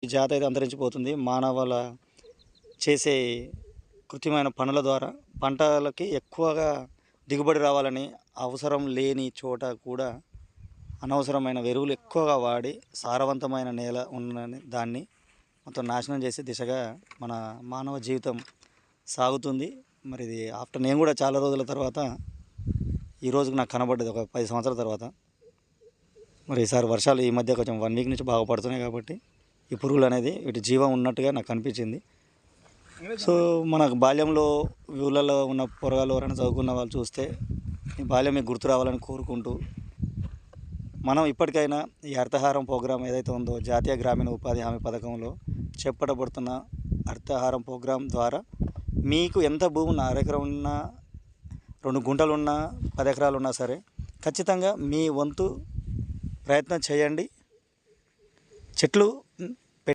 ఈ జాతి అయితే అంతరించిపోతుంది. మానవుల చేసే కృత్రిమైన పనుల ద్వారా పంటలకి ఎక్కువగా దిగుబడి రావాలని అవసరం లేని చోట కూడా అనవసరమైన ఎరువులు ఎక్కువగా వాడి సారవంతమైన నేల ఉన్న దాన్ని మొత్తం నాశనం చేసే దిశగా మన మానవ జీవితం సాగుతుంది. మరి ఇది నేను కూడా చాలా రోజుల తర్వాత ఈ రోజుకి నాకు కనబడ్డది ఒక 10 సంవత్సరాల తర్వాత. మరి ఈసారి వర్షాలు ఈ మధ్య కొంచెం 1 వీక్ నుంచి బాగా పడుతున్నాయి కాబట్టి ఈ పురుగులు అనేది వీటి జీవం ఉన్నట్టుగా నాకు అనిపించింది. సో మనకు బాల్యంలో ఊళ్ళలో ఉన్న పొరగాళ్ళు ఎవరైనా చదువుకున్న వాళ్ళు చూస్తే ఈ బాల్యం మీకు గుర్తు రావాలని కోరుకుంటూ, మనం ఇప్పటికైనా ఈ హరితహారం ప్రోగ్రాం ఏదైతే ఉందో జాతీయ గ్రామీణ ఉపాధి హామీ పథకంలో చేపట్టబడుతున్న హరితహారం ప్రోగ్రాం ద్వారా మీకు ఎంత భూమి ఉన్నా, అరెకరం ఉన్నా, 2 గుంటలు ఉన్నా, 10 ఎకరాలు ఉన్నా సరే ఖచ్చితంగా మీ వంతు ప్రయత్నం చేయండి. చెట్లు